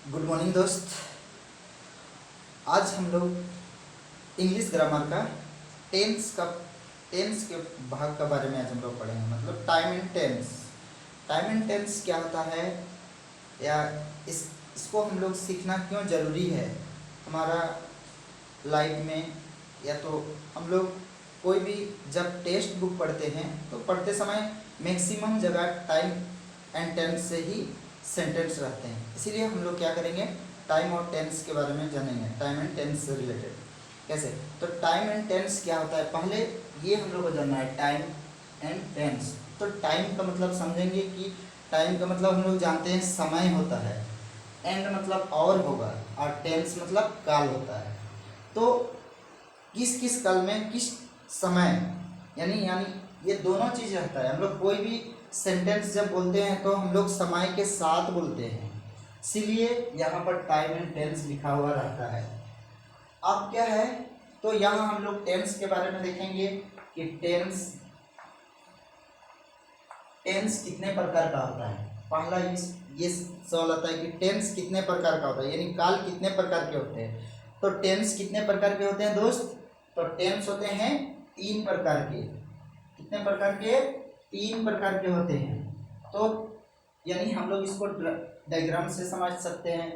Good morning दोस्त। आज हम लोग इंग्लिश ग्रामर का टेंस के भाग के बारे में आज हम लोग पढ़ेंगे, मतलब time and tense. Time and tense क्या होता है, या इसको हम लोग सीखना क्यों ज़रूरी है हमारा लाइफ में। या तो हम लोग कोई भी जब टेक्स्ट बुक पढ़ते हैं तो पढ़ते समय मैक्सिमम जगह टाइम एंड टेंस से ही सेंटेंस रहते हैं, इसीलिए हम लोग क्या करेंगे, टाइम और टेंस के बारे में जानेंगे, टाइम एंड टेंस से रिलेटेड। कैसे, तो टाइम एंड टेंस क्या होता है, पहले ये हम लोग को जानना है टाइम एंड टेंस। तो टाइम का मतलब समझेंगे कि टाइम का मतलब हम लोग जानते हैं समय होता है, एंड मतलब और होगा, और टेंस मतलब काल होता है। तो किस किस काल में किस समय, यानी यानी ये दोनों चीज़ रहता है। हम लोग कोई भी सेंटेंस जब बोलते हैं तो हम लोग समय के साथ बोलते हैं, इसीलिए यहाँ पर टाइम एंड टेंस लिखा हुआ रहता है। अब क्या है, तो यहाँ हम लोग टेंस के बारे में देखेंगे कि टेंस टेंस कितने प्रकार का होता है। पहला ये सवाल आता है कि टेंस कितने प्रकार का होता है, यानी काल कितने प्रकार के होते हैं। तो टेंस कितने प्रकार के होते हैं दोस्त, तो टेंस होते हैं 3 प्रकार के। कितने प्रकार के, 3 प्रकार के होते हैं। तो यानी हम लोग इसको डायग्राम से समझ सकते हैं।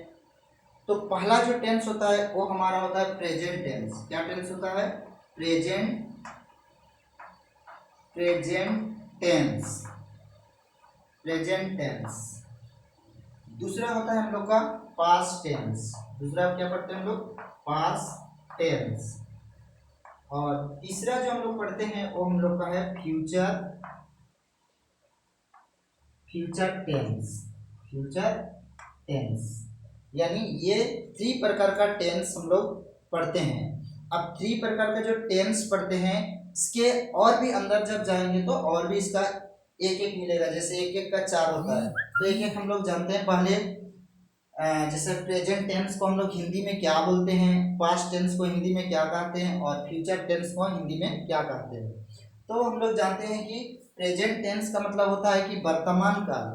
तो पहला जो टेंस होता है वो हमारा होता है प्रेजेंट टेंस। क्या टेंस होता है, present present tense present tense. दूसरा होता है हम लोग का पास्ट टेंस। दूसरा क्या पढ़ते हैं हम लोग, पास्ट टेंस। और तीसरा जो हम लोग पढ़ते हैं वो हम लोग का है future future tense future tense. यानी ये 3 प्रकार का टेंस हम लोग पढ़ते हैं। अब 3 प्रकार का जो टेंस पढ़ते हैं, इसके और भी अंदर जब जाएंगे तो और भी इसका एक एक मिलेगा। जैसे एक एक का 4 होता है, तो एक एक हम लोग जानते हैं। पहले जैसे प्रेजेंट टेंस को हम लोग हिंदी में क्या बोलते हैं, पास्ट टेंस को हिंदी में क्या कहते हैं, और फ्यूचर टेंस को हिंदी में क्या कहते हैं। तो हम लोग जानते हैं कि प्रेजेंट टेंस का मतलब होता है कि वर्तमान काल।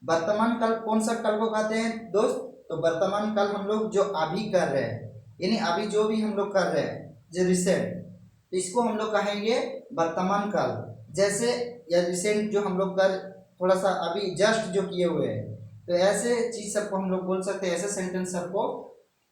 वर्तमान काल कौन सा काल को कहते हैं दोस्त, तो वर्तमान काल हम लोग जो अभी कर रहे हैं, यानी अभी जो भी हम लोग कर रहे हैं, जो रिसेंट, तो इसको हम लोग कहेंगे वर्तमान काल। जैसे या रिसेंट जो हम लोग कर, थोड़ा सा अभी जस्ट जो किए हुए हैं, तो ऐसे चीज सबको हम लोग बोल सकते हैं। ऐसे सेंटेंस सबको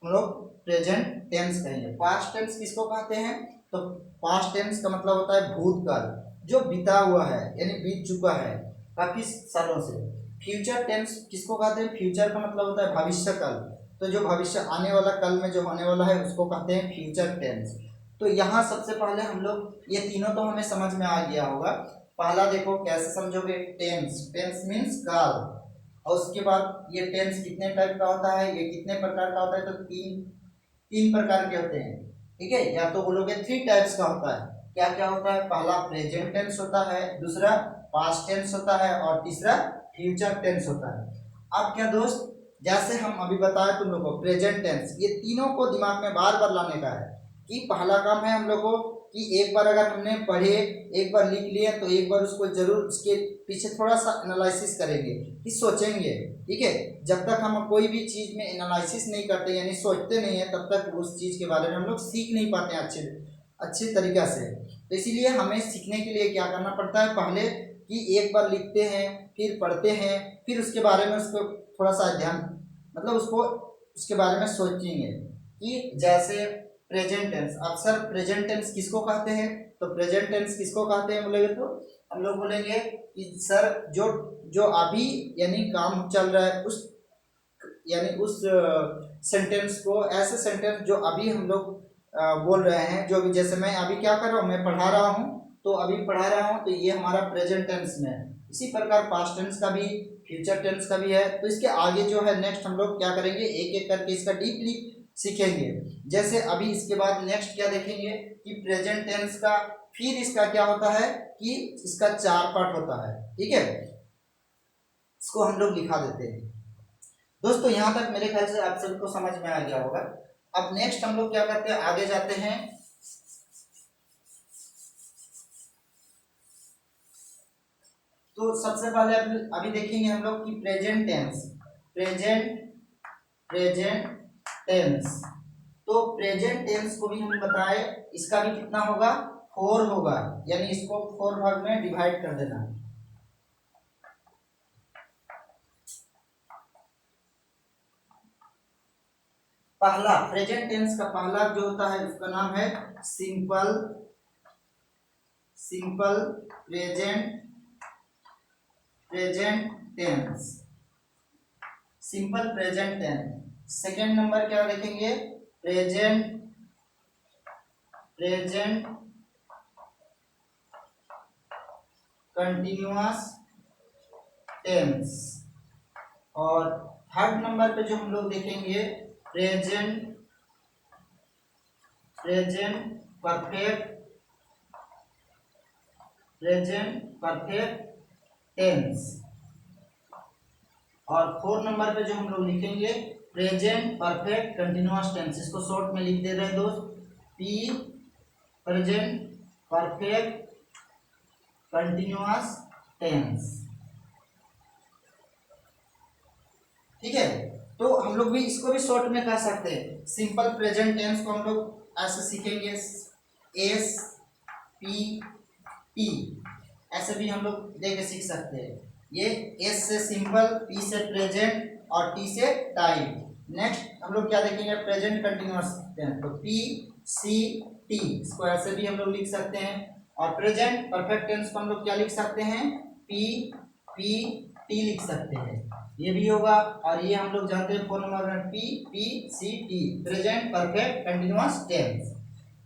हम लोग प्रेजेंट टेंस कहेंगे। पास्ट टेंस किसको कहते हैं, तो पास्ट टेंस का मतलब होता है भूतकाल, जो बीता हुआ है, यानी बीत चुका है काफी सालों से। फ्यूचर टेंस किसको कहते हैं, फ्यूचर का मतलब होता है भविष्य काल, तो जो भविष्य आने वाला काल में जो होने वाला है उसको कहते हैं फ्यूचर टेंस। तो यहाँ सबसे पहले हम लोग ये तीनों तो हमें समझ में आ गया होगा। पहला देखो कैसे समझोगे, टेंस टेंस मीन्स काल। और उसके बाद ये टेंस कितने टाइप का होता है, ये कितने प्रकार का होता है, तो तीन तीन प्रकार के होते हैं। ठीक है, या तो बोलोगे 3 टाइप्स का होता है। क्या क्या होता है, पहला प्रेजेंट टेंस होता है, दूसरा पास्ट टेंस होता है, और तीसरा फ्यूचर टेंस होता है। अब क्या दोस्त, जैसे हम अभी बताए तुम लोग को प्रेजेंट टेंस, ये तीनों को दिमाग में बार बार लाने का है। कि पहला काम है हम लोग को कि एक बार अगर हमने पढ़े, एक बार लिख लिए, तो एक बार उसको जरूर उसके पीछे थोड़ा सा एनालिसिस करेंगे, कि सोचेंगे। ठीक है, जब तक हम कोई भी चीज में एनालिसिस नहीं करते, यानी सोचते नहीं है, तब तक उस चीज के बारे में हम लोग सीख नहीं पाते हैं अच्छे तरीका से। तो इसीलिए हमें सीखने के लिए क्या करना पड़ता है, पहले कि एक बार लिखते हैं, फिर पढ़ते हैं, फिर उसके बारे में उसको थोड़ा सा ध्यान, मतलब उसको उसके बारे में सोचेंगे। कि जैसे प्रेजेंट टेंस, अक्सर प्रेजेंट टेंस किसको कहते हैं, तो प्रेजेंट टेंस किसको कहते हैं बोलेंगे, तो हम लोग बोलेंगे कि सर जो जो अभी यानी काम चल रहा है, उस यानी उस सेंटेंस को, ऐसे सेंटेंस जो अभी हम लोग बोल रहे हैं, जो भी, जैसे मैं अभी क्या कर रहा हूँ, मैं पढ़ा रहा हूँ, तो अभी पढ़ा रहा हूँ, तो ये हमारा प्रेजेंट टेंस में है। इसी प्रकार पास्ट टेंस का भी, फ्यूचर टेंस का भी है। तो इसके आगे जो है नेक्स्ट हम लोग क्या करेंगे, एक एक करके इसका डीपली सीखेंगे। जैसे अभी इसके बाद नेक्स्ट क्या देखेंगे कि प्रेजेंट टेंस का, फिर इसका क्या होता है कि इसका 4 पार्ट होता है। ठीक है, इसको हम लोग लिखा देते हैं। दोस्तों यहाँ तक मेरे ख्याल से आप सबको समझ में आ गया होगा। अब नेक्स्ट हम लोग क्या करते हैं, आगे जाते हैं। तो सबसे पहले अभी देखेंगे हम लोग कि प्रेजेंट टेंस प्रेजेंट टेंस। तो प्रेजेंट टेंस को भी हम बताए, इसका भी कितना होगा, 4 होगा, यानी इसको 4 भाग में डिवाइड कर देना। पहला प्रेजेंट टेंस का पहला जो होता है उसका नाम है simple present tense, simple present tense. Second number क्या देखेंगे, प्रेजेंट कंटिन्यूअस टेंस। और थर्ड नंबर पे जो हम लोग देखेंगे प्रेजेंट परफेक्ट टेंस। और फोर्थ नंबर पे जो हम लोग लिखेंगे प्रेजेंट परफेक्ट कंटिन्यूअस टेंस। इसको शॉर्ट में लिख दे रहे हैं दोस्त, p present perfect continuous tense. ठीक है, तो हम लोग भी इसको भी शॉर्ट में कह सकते हैं। सिंपल प्रेजेंट टेंस को हम लोग ऐसे सीखेंगे, एस पी टी, ऐसे भी हम लोग देख के सीख सकते हैं। ये एस से सिंपल, पी से प्रेजेंट और टी से टाइम। नेक्स्ट हम लोग क्या देखेंगे, प्रेजेंट कंटिन्यूअस टेंस, तो पी सी टी, इसको ऐसे भी हम लोग लिख सकते हैं। और प्रेजेंट परफेक्ट टेंस को हम लोग क्या लिख सकते हैं, पी पी टी लिख सकते हैं, ये भी होगा। और ये हम लोग जानते हैं 4 नंबर में p p c t, present perfect continuous tense.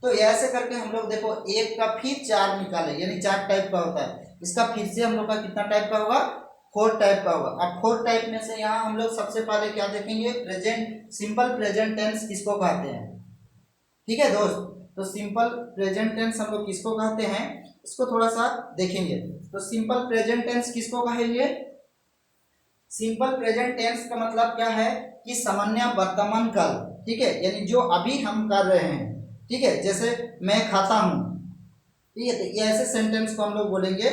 तो ऐसे करके हम लोग देखो एक का फिर 4 निकाले, यानी 4 टाइप का होता है। इसका फिर से हम लोग का कितना टाइप का होगा, 4 टाइप का होगा। अब 4 टाइप में से यहाँ हम लोग सबसे पहले क्या देखेंगे, प्रेजेंट सिंपल प्रेजेंट टेंस किसको कहते हैं। ठीक है दोस्त, तो सिंपल प्रेजेंट टेंस हम लोग किसको कहते हैं, इसको थोड़ा सा देखेंगे। तो सिंपल प्रेजेंट टेंस किसको कहेंगे, सिंपल प्रेजेंट टेंस का मतलब क्या है कि सामान्य वर्तमान काल। ठीक है, यानी जो अभी हम कर रहे हैं। ठीक है, जैसे मैं खाता हूँ, ठीक है, तो ये ऐसे सेंटेंस को हम लोग बोलेंगे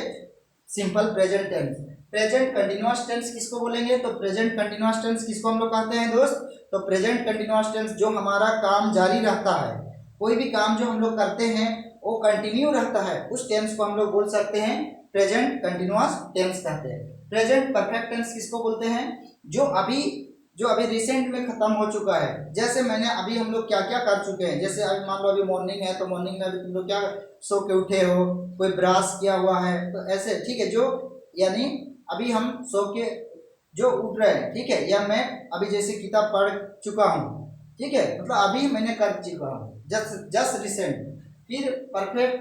simple present tense. Present continuous tense किसको बोलेंगे, तो प्रेजेंट कंटिन्यूअस टेंस किसको हम लोग कहते हैं दोस्त, तो प्रेजेंट कंटिन्यूअस टेंस जो हमारा काम जारी रहता है, कोई भी काम जो हम लोग करते हैं वो कंटिन्यू रहता है, उस टेंस को हम लोग बोल सकते हैं प्रेजेंट कंटिन्यूअस टेंस कहते हैं। प्रेजेंट परफेक्ट टेंस किसको बोलते हैं, जो अभी रिसेंट में खत्म हो चुका है। जैसे मैंने अभी हम लोग क्या क्या कर चुके हैं, जैसे अभी मान लो अभी मॉर्निंग है, तो मॉर्निंग में अभी तुम लोग क्या सो के उठे हो, कोई ब्रश किया हुआ है, तो ऐसे। ठीक है, जो यानी अभी हम सो के जो उठ रहे हैं, ठीक है, या मैं अभी जैसे किताब पढ़ चुका हूँ, ठीक है, मतलब अभी मैंने कर चुका हूँ, जस्ट रिसेंट। फिर perfect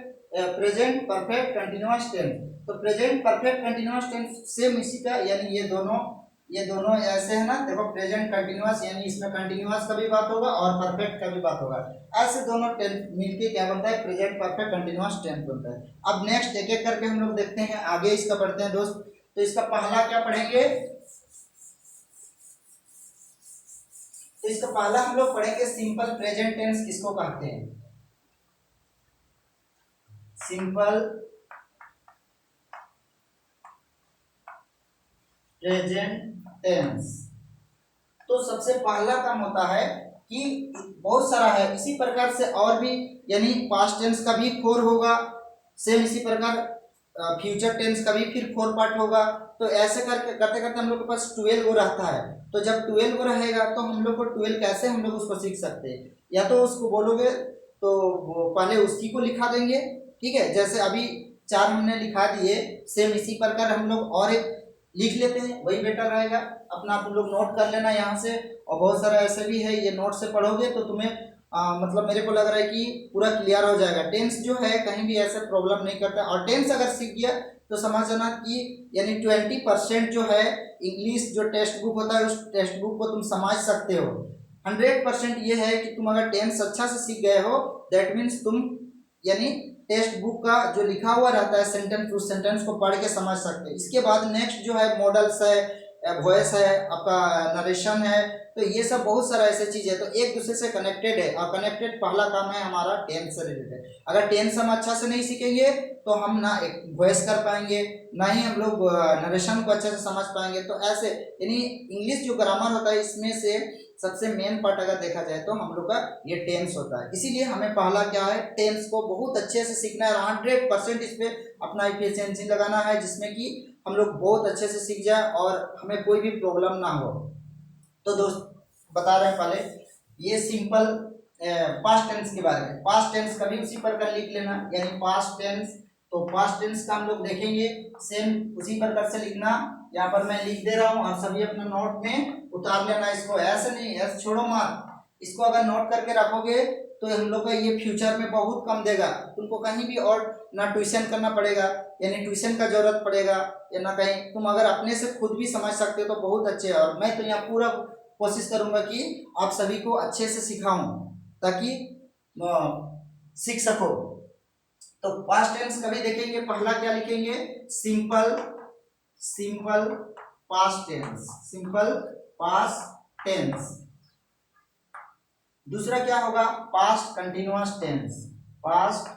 present perfect continuous tense, तो present perfect continuous tense same इसी का, यानी ये दोनों ऐसे है ना, देखो प्रेजेंट कंटिन्यूअस, यानी इसमें कंटिन्यूअस का भी बात होगा और परफेक्ट का भी बात होगा। ऐसे दोनों टेंस मिलके क्या बनता है, प्रेजेंट परफेक्ट कंटिन्यूअस टेंस बनता है। अब नेक्स्ट एक एक करके हम लोग देखते हैं, आगे इसका पढ़ते हैं दोस्त। तो इसका पहला क्या पढ़ेंगे, तो इसका पहला हम लोग पढ़ेंगे सिंपल प्रेजेंट टेंस किसको कहते हैं, सिंपल प्रेजेंट टेंस। तो सबसे पहला काम होता है कि बहुत सारा है, इसी प्रकार से और भी, यानी पास्ट टेंस का भी 4 होगा, सेम इसी प्रकार फ्यूचर टेंस का भी फिर 4 पार्ट होगा। तो ऐसे करके करते करते हम लोग के पास 12 गो रहता है। तो जब 12 गो रहेगा तो हम लोग को 12 कैसे हम लोग उसको सीख सकते हैं, या तो उसको बोलोगे तो वो पहले उसी को लिखा देंगे। ठीक है, जैसे अभी 4 हमने लिखा दिए, सेम इसी प्रकार हम लोग और एक लिख लेते हैं, वही बेटर रहेगा। अपना तुम लोग नोट कर लेना यहाँ से, और बहुत सारा ऐसे भी है, ये नोट से पढ़ोगे तो तुम्हें मतलब मेरे को लग रहा है कि पूरा क्लियर हो जाएगा। टेंस जो है कहीं भी ऐसे प्रॉब्लम नहीं करता, और टेंस अगर सीख गया तो समझ जाना कि यानी 20% जो है इंग्लिश जो टेक्स्ट बुक होता है उस टेक्स्ट बुक को तुम समझ सकते हो। 100% ये है कि तुम अगर टेंस अच्छा से सीख गए हो, दैट मीन्स तुम यानी टेक्स्ट बुक का जो लिखा हुआ रहता है सेंटेंस, उस सेंटेंस को पढ़ के समझ सकते हैं। इसके बाद नेक्स्ट जो है मॉडल्स है, वॉइस है, आपका नरेशन है, तो ये सब बहुत सारा ऐसे चीज़ है, तो एक दूसरे से कनेक्टेड है। और कनेक्टेड पहला काम है हमारा टेंस से रिलेटेड। अगर टेंस हम अच्छा से नहीं सीखेंगे तो हम ना एक वॉइस कर पाएंगे, ना ही हम लोग नरेशन को अच्छे से समझ पाएंगे। तो ऐसे यानी इंग्लिश जो ग्रामर होता है इसमें से सबसे मेन पार्ट अगर देखा जाए तो हम लोग का ये टेंस होता है। इसीलिए हमें पहला क्या है, टेंस को बहुत अच्छे से सीखना है, 100% इस पे अपना एफिशिएंसी लगाना है, जिसमें कि हम लोग बहुत अच्छे से सीख जाए और हमें कोई भी प्रॉब्लम ना हो। तो दोस्त बता रहे हैं पहले ये सिंपल पास्ट टेंस के बारे में। पास्ट टेंस कभी उसी प्रकार लिख लेना, यानी पास्ट टेंस, तो पास्ट टेंस का हम लोग देखेंगे सेम उसी प्रकार से लिखना। यहाँ पर मैं लिख दे रहा हूँ और सभी अपना नोट में उतार लेना। इसको ऐसे नहीं, ऐसे छोड़ो मत, इसको अगर नोट करके रखोगे तो हम लोग का ये फ्यूचर में बहुत कम देगा। तुमको कहीं भी और ना ट्यूशन करना पड़ेगा, यानी ट्यूशन का जरूरत पड़ेगा, या ना कहीं तुम अगर अपने से खुद भी समझ सकते हो तो बहुत अच्छे है। और मैं तो यहाँ पूरा कोशिश करूंगा कि आप सभी को अच्छे से सिखाऊं ताकि सीख सको। तो पास्ट टेंस कभी देखेंगे, पहला क्या लिखेंगे, simple, simple past tense, simple past tense. दूसरा क्या होगा, past continuous tense, past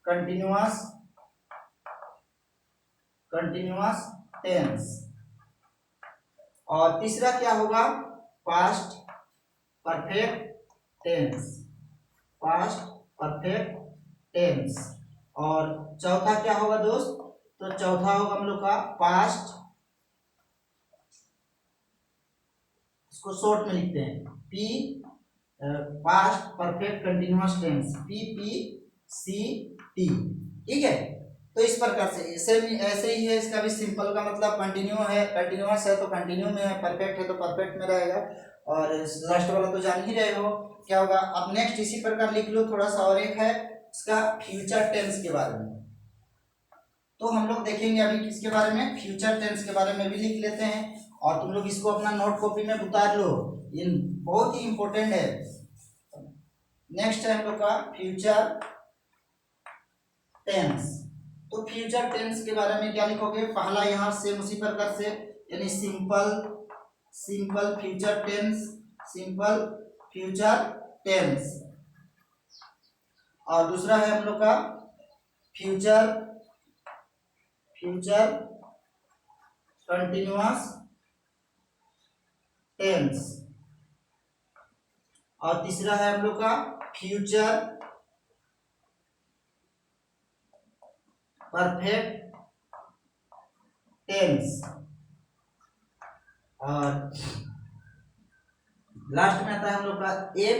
continuous, continuous tense. और तीसरा क्या होगा, past perfect tense, past perfect tense. और चौथा क्या होगा दोस्त, तो चौथा होगा हम लोग का पास्ट, इसको शॉर्ट में लिखते हैं p, past perfect continuous tense, PPCT। ठीक है, तो इस प्रकार से ऐसे ही है। इसका भी सिंपल का मतलब कंटिन्यू है, कंटिन्यूअस है तो कंटिन्यू में है, परफेक्ट है तो परफेक्ट में रहेगा। और लास्ट वाला तो जान ही रहे हो क्या होगा। अब नेक्स्ट इसी प्रकार लिख लो थोड़ा सा, और एक है इसका फ्यूचर टेंस के बारे में। तो हम लोग देखेंगे अभी किसके बारे में, फ्यूचर टेंस के बारे में भी लिख लेते हैं। और तुम लोग इसको अपना नोट कॉपी में उतार लो, ये बहुत ही इंपॉर्टेंट है। नेक्स्ट है हम लोग का फ्यूचर टेंस। तो फ्यूचर टेंस के बारे में क्या लिखोगे, पहला यहाँ से उसी प्रकार से, यानी simple, simple future tense, simple future tense. और दूसरा है हम लोग का फ्यूचर, फ्यूचर कंटिन्यूअस टेंस। और तीसरा है हम लोग का फ्यूचर परफेक्ट टेंस। और लास्ट में आता है हम लोग का f,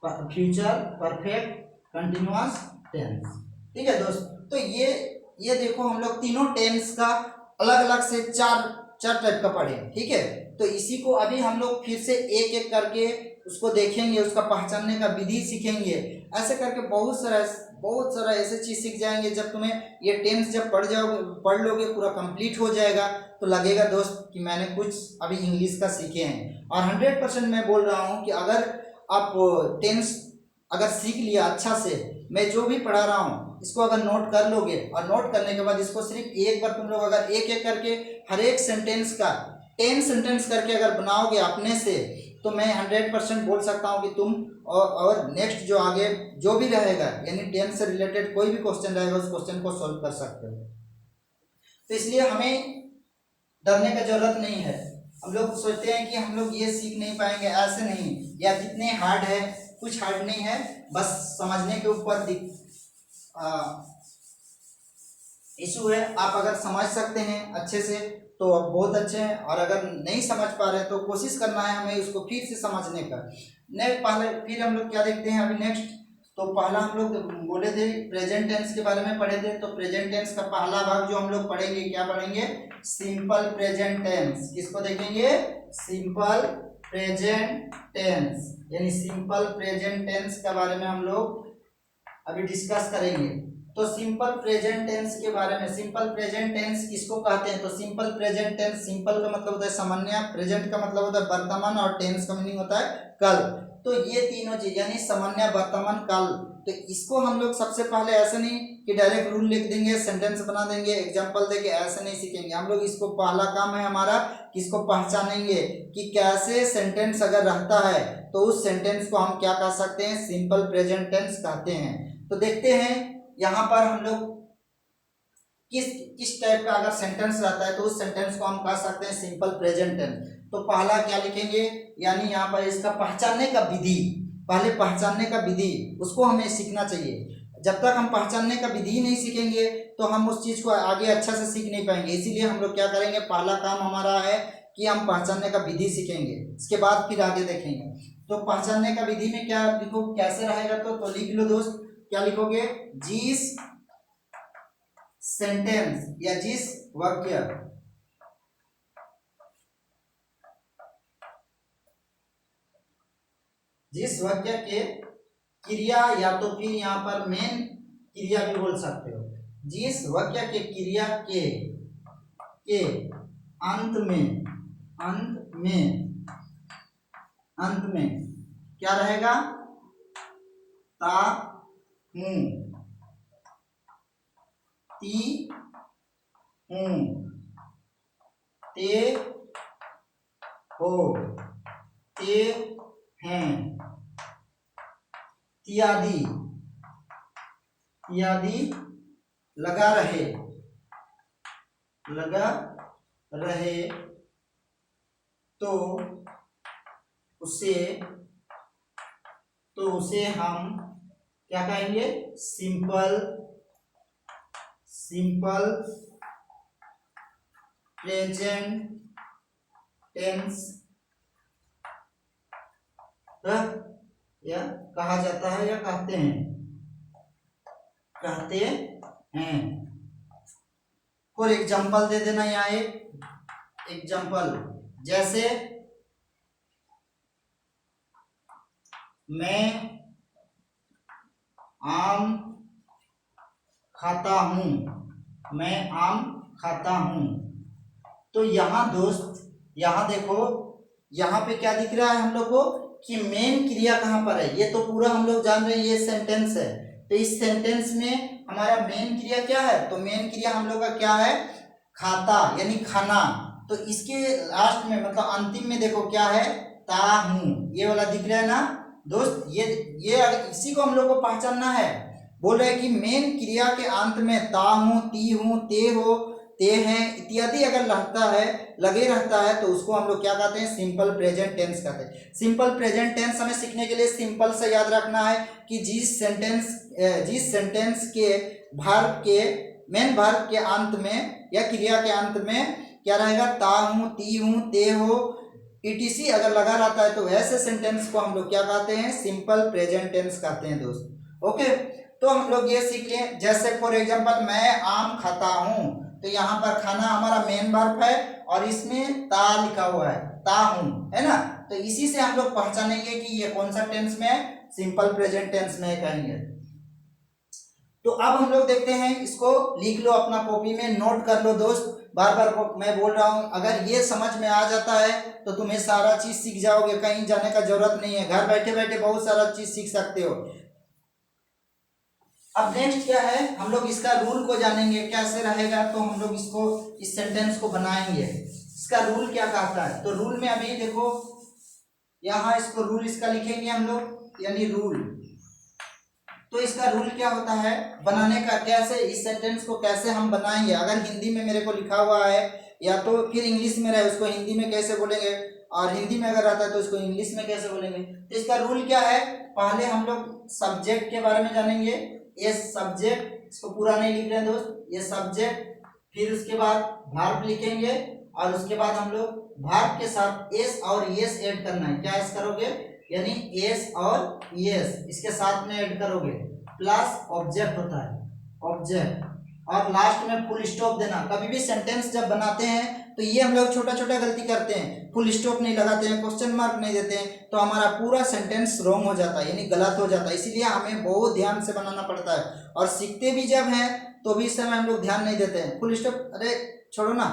future perfect continuous tense. ठीक है दोस्त, तो ये देखो हम लोग तीनों टेंस का अलग अलग से चार टाइप का पढ़े। ठीक है, तो इसी को अभी हम लोग फिर से एक एक करके उसको देखेंगे, उसका पहचानने का विधि सीखेंगे। ऐसे करके बहुत सारा ऐसे चीज सीख जाएंगे। जब तुम्हें ये टेंस जब पढ़ लोगे, पूरा कंप्लीट हो जाएगा, तो लगेगा दोस्त कि मैंने कुछ अभी इंग्लिश का सीखे हैं। और 100% मैं बोल रहा हूँ कि अगर आप टेंस अगर सीख लिया अच्छा से, मैं जो भी पढ़ा रहा हूँ इसको अगर नोट कर लोगे, और नोट करने के बाद इसको सिर्फ एक बार तुम लोग अगर एक एक करके हर एक सेंटेंस का 10 सेंटेंस करके अगर बनाओगे अपने से, तो मैं 100% बोल सकता हूँ कि तुम और नेक्स्ट जो आगे जो भी रहेगा, यानी टेंस से रिलेटेड कोई भी क्वेश्चन रहेगा उस क्वेश्चन को सॉल्व कर सकते हो। तो इसलिए हमें डरने का जरूरत नहीं है। हम लोग सोचते हैं कि हम लोग ये सीख नहीं पाएंगे, ऐसे नहीं, या कितने हार्ड है, कुछ हार्ड नहीं है, बस समझने के ऊपर इशू है। आप अगर समझ सकते हैं अच्छे से तो बहुत अच्छे हैं, और अगर नहीं समझ पा रहे तो कोशिश करना है हमें उसको फिर से समझने का। पहले फिर हम लोग क्या देखते हैं अभी नेक्स्ट, तो पहला हम लोग बोले थे प्रेजेंट टेंस के बारे में पढ़े थे। तो प्रेजेंट टेंस का पहला भाग जो हम लोग पढ़ेंगे, क्या पढ़ेंगे, सिंपल प्रेजेंट टेंस। किसको देखेंगे, सिंपल प्रेजेंट टेंस, यानी सिंपल प्रेजेंट टेंस के बारे में हम लोग अभी डिस्कस करेंगे। तो सिंपल प्रेजेंट टेंस के बारे में, सिंपल प्रेजेंट टेंस किसको कहते हैं? तो सिंपल प्रेजेंट टेंस, सिंपल का मतलब होता है सामान्य, प्रेजेंट का मतलब होता है वर्तमान, और टेंस का मीनिंग होता है कल। तो ये तीनों चीज यानी सामान्य, वर्तमान, काल, तो इसको हम लोग सबसे पहले ऐसे नहीं कि डायरेक्ट रूल लिख देंगे, सेंटेंस बना देंगे, एग्जांपल देके, ऐसे नहीं सीखेंगे हम लोग। इसको पहला काम है हमारा कि इसको पहचानेंगे कि कैसे सेंटेंस अगर रहता है तो उस सेंटेंस को हम क्या कह सकते हैं? सिंपल प्रेजेंट टेंस कहते हैं। तो देखते हैं यहाँ पर हम लोग किस किस टाइप का अगर सेंटेंस रहता है तो उस सेंटेंस को हम कह सकते हैं सिंपल प्रेजेंट टेंस। तो पहला क्या लिखेंगे, यानी यहाँ पर इसका पहचानने का विधि, पहले पहचानने का विधि उसको हमें सीखना चाहिए। जब तक हम पहचानने का विधि नहीं सीखेंगे तो हम उस चीज को आगे अच्छा से सीख नहीं पाएंगे। इसीलिए हम लोग क्या करेंगे, पहला काम हमारा है कि हम पहचानने का विधि सीखेंगे, इसके बाद फिर आगे देखेंगे। तो पहचानने का विधि में क्या लिखो, कैसे रहेगा? तो लिख लो दोस्त, क्या लिखोगे? जिस सेंटेंस या जिस वाक्य, जिस वाक्य के क्रिया, या तो फिर यहाँ पर मेन क्रिया भी बोल सकते हो, जिस वाक्य के क्रिया के अंत में, अंत में क्या रहेगा? ता, हूं, ती, हूं, ते, हो, ते, हैं, इत्यादि, इत्यादि लगा रहे, लगा रहे, तो उसे हम क्या कहेंगे? सिंपल प्रेजेंट टेंस या कहा जाता है, या कहते हैं। फॉर एग्जाम्पल दे देना यहाँ एक एग्जाम्पल, जैसे मैं आम खाता हूं, मैं आम खाता हूं। तो यहाँ दोस्त, यहाँ देखो, यहाँ पे क्या दिख रहा है हम लोग को कि मेन क्रिया कहाँ पर है? ये तो पूरा हम लोग जान रहे हैं, ये सेंटेंस है। तो इस सेंटेंस में हमारा मेन क्रिया क्या है? तो मेन क्रिया हम लोग का क्या है? खाता, यानी खाना। तो इसके लास्ट में मतलब अंतिम में देखो क्या है? ता, हूं, ये वाला दिख रहा है ना दोस्त? ये इसी को हम लोग को पहचानना है। बोल रहे हैं कि मेन क्रिया के अंत में ता हूं, ती हूं, ते हो, ते हैं इत्यादि अगर रहता है, लगे रहता है, तो उसको हम लोग क्या कहते हैं? सिंपल प्रेजेंट टेंस कहते हैं। सिंपल प्रेजेंट टेंस हमें सीखने के लिए सिंपल से याद रखना है कि जिस सेंटेंस के वर्ब के, मेन वर्ब के अंत में या क्रिया के अंत में क्या रहेगा? ता हूं, ती हूं, ते हो, ईटीसी अगर लगा रहता है तो ऐसे सेंटेंस को हम लोग क्या कहते हैं? सिंपल प्रेजेंट टेंस कहते हैं दोस्त। ओके, तो हम लोग ये सीख लें, जैसे फॉर एग्जांपल मैं आम खाता हूं, तो यहाँ पर खाना हमारा मेन वर्ब है और इसमें ता लिखा हुआ है, ता हूं, है ना? तो इसी से हम लोग पहचानेंगे कि ये कौन सा टेंस में है? सिंपल प्रेजेंट टेंस में कहेंगे। तो अब हम लोग देखते हैं, इसको लिख लो अपना कॉपी में, नोट कर लो दोस्त। बार बार मैं बोल रहा हूं, अगर ये समझ में आ जाता है तो तुम्हें सारा चीज सीख जाओगे, कहीं जाने का जरूरत नहीं है, घर बैठे बैठे बहुत सारा चीज सीख सकते हो। अब नेक्स्ट क्या है, हम लोग इसका रूल को जानेंगे कैसे रहेगा। तो हम लोग इसको, इस सेंटेंस को बनाएंगे, इसका रूल क्या कहता है। तो रूल में अभी देखो यहाँ इसको रूल इसका लिखेंगे हम लोग, यानी रूल। तो इसका रूल क्या होता है बनाने का, कैसे इस सेंटेंस को कैसे हम बनाएंगे। अगर हिंदी में मेरे को लिखा हुआ है या तो फिर इंग्लिश में रहे, उसको हिंदी में कैसे बोलेंगे, और हिंदी में अगर रहता है तो उसको इंग्लिश में कैसे बोलेंगे। तो इसका रूल क्या है, पहले हम लोग सब्जेक्ट के बारे में जानेंगे। ये सब्जेक्ट, इसको पूरा नहीं लिख रहे हैं दोस्त, ये सब्जेक्ट, फिर उसके बाद वर्ब लिखेंगे और उसके बाद हम लोग वर्ब के साथ एस और यस ऐड करना है। क्या ऐड करोगे, यानी एस और यस इसके साथ में ऐड करोगे, प्लस ऑब्जेक्ट होता है, ऑब्जेक्ट, और लास्ट में फुल स्टॉप देना। कभी भी सेंटेंस जब बनाते हैं तो ये हम लोग छोटा छोटा गलती करते हैं, फुल स्टॉप नहीं लगाते हैं, क्वेश्चन मार्क नहीं देते हैं, तो हमारा पूरा सेंटेंस रॉन्ग हो जाता है, यानी गलत हो जाता है। इसीलिए हमें बहुत ध्यान से बनाना पड़ता है, और सीखते भी जब हैं तो भी इस समय हम लोग ध्यान नहीं देते हैं। फुल स्टॉप अरे छोड़ो ना,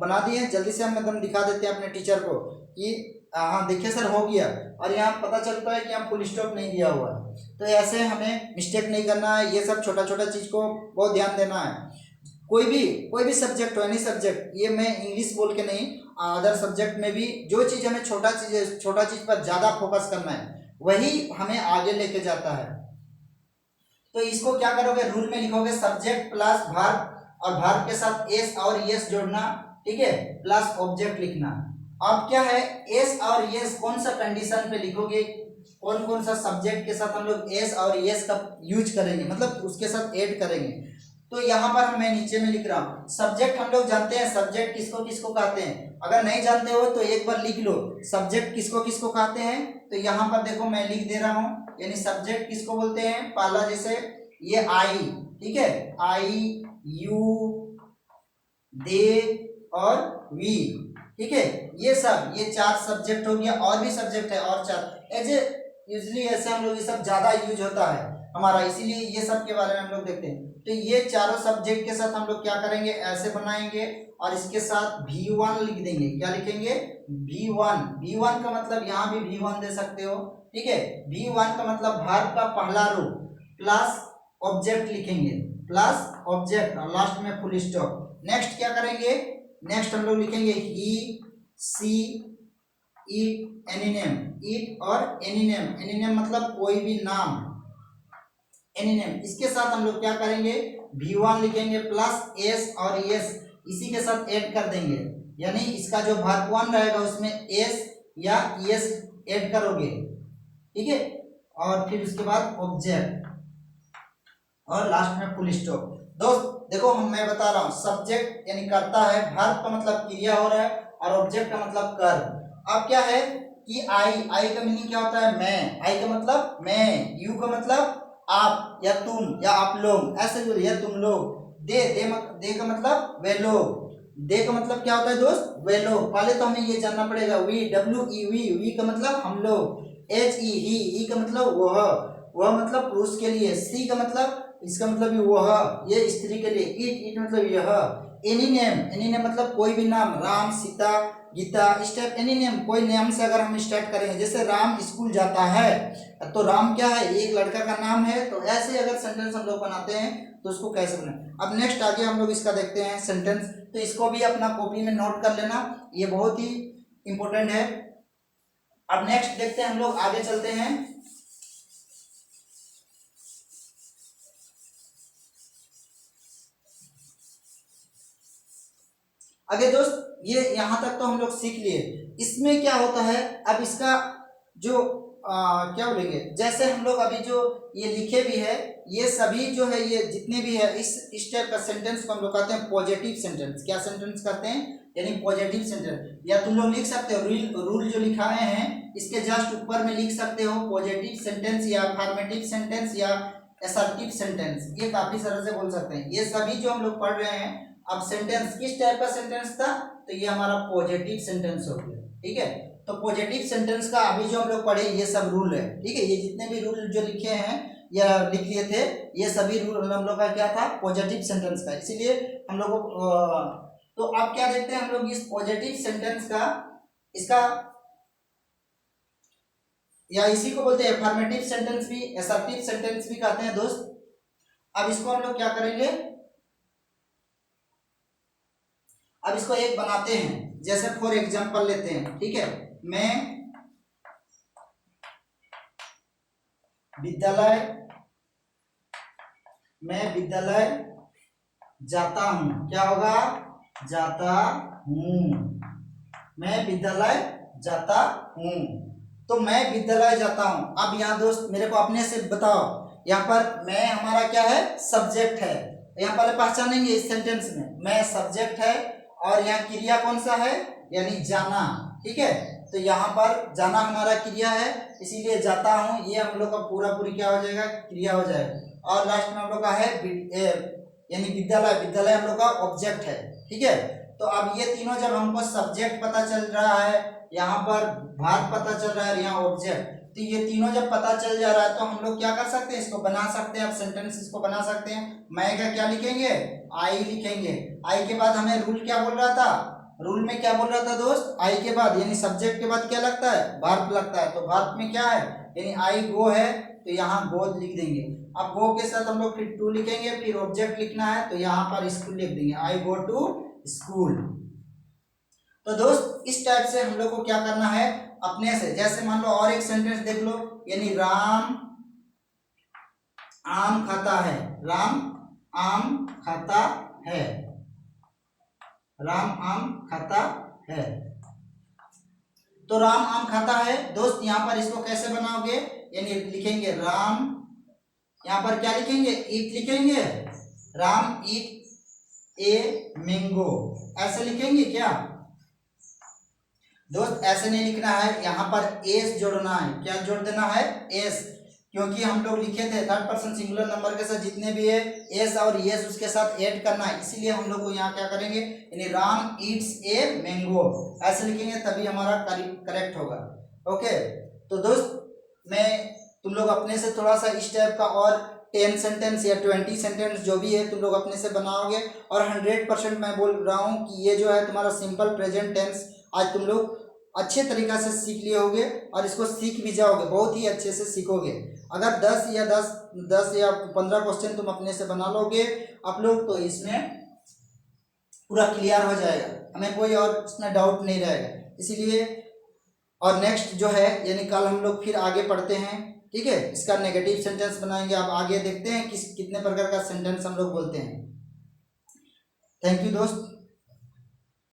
बना दिए जल्दी से, हम एकदम दिखा देते हैं अपने टीचर को कि हाँ देखिए सर हो गया, और यहाँ पता चलता है कि यहाँ फुल स्टॉप नहीं दिया हुआ है। तो ऐसे हमें मिस्टेक नहीं करना है, ये सब छोटा छोटा चीज़ को बहुत ध्यान देना है। कोई भी सब्जेक्ट हो, एनी सब्जेक्ट, ये मैं इंग्लिश बोल के नहीं, अदर सब्जेक्ट में भी जो चीज़ हमें छोटा चीज़ पर ज़्यादा फोकस करना है वही हमें आगे लेके जाता है। तो इसको क्या करोगे, रूल में लिखोगे सब्जेक्ट प्लस वर्ब, और वर्ब के साथ एस और यस जोड़ना, ठीक है, प्लस ऑब्जेक्ट लिखना। अब क्या है, एस और यस कौन सा कंडीशन पे लिखोगे, कौन कौन सा सब्जेक्ट के साथ हम लोग एस और यस का यूज करेंगे, मतलब उसके साथ ऐड करेंगे। तो यहाँ पर मैं नीचे में लिख रहा हूँ सब्जेक्ट, हम लोग जानते हैं सब्जेक्ट किसको किसको कहते हैं, अगर नहीं जानते हो तो एक बार लिख लो सब्जेक्ट किसको किसको कहते हैं। तो यहाँ पर देखो मैं लिख दे रहा हूँ, यानी सब्जेक्ट किसको बोलते हैं, पहला जैसे ये आई, ठीक है, आई, यू, दे और वी, ठीक है, ये सब, ये 4 सब्जेक्ट हो गया, और भी सब्जेक्ट है और 4, ऐसे यूजली ऐसे हम लोग ये सब ज्यादा यूज होता है हमारा, इसीलिए ये सब के बारे में हम लोग देखते हैं। तो ये चारों सब्जेक्ट के साथ हम लोग क्या करेंगे, ऐसे बनाएंगे, और इसके साथ V1 लिख देंगे। क्या लिखेंगे, V1 का मतलब यहाँ भी V1 दे सकते हो, ठीक है, V1 का मतलब वर्ब का पहला रूप प्लस ऑब्जेक्ट लिखेंगे, प्लस ऑब्जेक्ट, और लास्ट में फुल स्टॉप। नेक्स्ट क्या करेंगे, नेक्स्ट हम लोग लिखेंगे ही, सी, इट, एनीनेम, इट और एनीनेम, एनीनेम मतलब कोई भी नाम, एनीनेम। इसके साथ हम लोग क्या करेंगे, V1 लिखेंगे प्लस एस और एस इसी के साथ ऐड कर देंगे, यानी इसका जो वर्ब 1 रहेगा उसमें एस या एस ऐड करोगे, ठीक है, और फिर उसके बाद ऑब्जेक्ट, और लास्ट में फुल स्टॉप। दोस्त देखो मैं बता रहा हूँ, सब्जेक्ट यानी करता है, वर्ब का मतलब क्रिया हो रहा है, और ऑब्जेक्ट का मतलब कर्म। अब क्या है कि आई का मीनिंग क्या होता है, मैं, आई का मतलब मैं, यू का मतलब आप या तुम या आप लोग, ऐसे बोलिए तुम लोग, दे का मतलब वे लोग, दे का मतलब क्या होता है दोस्त, वे लोग। पहले तो हमें ये जानना पड़ेगा, वी, वी का मतलब हम लोग, एच ई, ही का मतलब वह मतलब पुरुष के लिए, सी का मतलब इसका मतलब वह, ये स्त्री के लिए, इट मतलब यह, एनी नेम मतलब कोई भी नाम, राम, सीता, गीता, इस टाइप एनी नेम, कोई नाम से अगर हम स्टार्ट करेंगे, जैसे राम स्कूल जाता है, तो राम क्या है, एक लड़का का नाम है। तो ऐसे अगर सेंटेंस हम लोग बनाते हैं तो उसको कैसे बनाए। अब नेक्स्ट आगे हम लोग इसका देखते हैं सेंटेंस, तो इसको भी अपना कॉपी में नोट कर लेना, ये बहुत ही इंपॉर्टेंट है। अब नेक्स्ट देखते हैं हम लोग, आगे चलते हैं। आगे दोस्त, ये यहाँ तक तो हम लोग सीख लिए, इसमें क्या होता है, अब इसका जो क्या बोलेंगे, जैसे हम लोग अभी जो ये लिखे भी है, ये सभी जो है, ये जितने भी है, इस टाइप का सेंटेंस को हम लोग कहते हैं पॉजिटिव सेंटेंस। क्या सेंटेंस कहते हैं, यानी पॉजिटिव सेंटेंस। या तुम लोग लिख सकते हो, रूल जो लिखाए हैं इसके जस्ट ऊपर में लिख सकते हो पॉजिटिव सेंटेंस, या अफर्मेटिव सेंटेंस, या असर्टिव सेंटेंस, ये काफी सरल से बोल सकते हैं। ये सभी जो हम लोग पढ़ रहे हैं, अब सेंटेंस किस टाइप का सेंटेंस था, तो ये हमारा पॉजिटिव सेंटेंस हो गया, ठीक है। तो पॉजिटिव सेंटेंस का अभी जो हम लोग पढ़े ये सब रूल है, ठीक है, ये जितने भी रूल जो लिखे हैं या लिख लिए थे, ये सभी रूल हम लोग का क्या था, पॉजिटिव सेंटेंस का। इसीलिए हम लोग तो अब क्या देखते हैं हम लोग इस पॉजिटिव सेंटेंस का, इसका या इसी को बोलते हैं अफर्मेटिव सेंटेंस भी, असर्टिव सेंटेंस भी कहते हैं दोस्त। अब इसको हम लोग क्या करेंगे, अब इसको एक बनाते हैं, जैसे फॉर एग्जांपल लेते हैं, ठीक है, मैं विद्यालय जाता हूं, क्या होगा, जाता हूं, मैं विद्यालय जाता हूं। तो मैं विद्यालय जाता हूं। अब यहाँ दोस्त मेरे को अपने से बताओ, यहाँ पर मैं हमारा क्या है, सब्जेक्ट है, यहाँ पहले पहचानेंगे इस सेंटेंस में, मैं सब्जेक्ट है, और यहाँ क्रिया कौन सा है, यानी जाना, ठीक है। तो यहाँ पर जाना हमारा क्रिया है, इसीलिए जाता हूँ, ये हम लोग का पूरी क्या हो जाएगा, क्रिया हो जाएगा। और लास्ट में हम लोग का है यानी विद्यालय हम लोग का ऑब्जेक्ट है, ठीक है। तो अब ये तीनों जब हमको सब्जेक्ट पता चल रहा है, यहाँ पर भाग पता चल रहा है, यहाँ ऑब्जेक्ट, तो ये तीनों जब पता चल जा रहा है तो हम लोग क्या कर सकते हैं, इसको बना सकते हैं। अब सेंटेंस इसको बना सकते हैं। मैं का क्या लिखेंगे, आई लिखेंगे। आई के बाद हमें रूल क्या बोल रहा था, रूल में क्या बोल रहा था दोस्त, आई के बाद यानी सब्जेक्ट के बाद क्या लगता है, वर्ब लगता है। तो वर्ब में क्या है, यानी आई गो है तो यहाँ गो लिख देंगे। अब गो के साथ हम लोग फिर टू लिखेंगे, फिर ऑब्जेक्ट लिखना है तो यहाँ पर स्कूल लिख देंगे, आई गो टू स्कूल। तो दोस्त इस टाइप से हम लोग को क्या करना है, अपने से, जैसे मान लो और एक सेंटेंस देख लो, यानी राम आम खाता है, राम आम खाता है, राम आम खाता है। तो राम आम खाता है दोस्त, यहां पर इसको कैसे बनाओगे, यानी लिखेंगे राम, यहां पर क्या लिखेंगे, ईट लिखेंगे, राम ईट ए मैंगो, ऐसे लिखेंगे क्या दोस्त, ऐसे नहीं लिखना है, यहाँ पर एस जोड़ना है। क्या जोड़ देना है, एस, क्योंकि हम लोग लिखे थे थर्ड पर्सन सिंगुलर नंबर के साथ जितने भी है एस और यस उसके साथ ऐड करना है, इसीलिए हम लोग को यहाँ क्या करेंगे, यानी राम ईट्स ए मैंगो ऐसे लिखेंगे, तभी हमारा करेक्ट होगा। ओके, तो दोस्त मैं तुम लोग अपने से थोड़ा सा इस टाइप का और 10 सेंटेंस या 20 सेंटेंस जो भी है तुम लोग अपने से बनाओगे, और 100% मैं बोल रहा हूँ कि ये जो है तुम्हारा सिंपल प्रेजेंट टेंस आज तुम लोग अच्छे तरीका से सीख लिए होगे, और इसको सीख भी जाओगे, बहुत ही अच्छे से सीखोगे। अगर 10 या 15 क्वेश्चन तुम अपने से बना लोगे आप लोग, तो इसमें पूरा क्लियर हो जाएगा, हमें कोई और इसमें डाउट नहीं रहेगा। इसीलिए और नेक्स्ट जो है यानी कल हम लोग फिर आगे पढ़ते हैं, ठीक है, इसका नेगेटिव सेंटेंस बनाएंगे। अब आगे देखते हैं कितने प्रकार का सेंटेंस हम लोग बोलते हैं। थैंक यू दोस्त।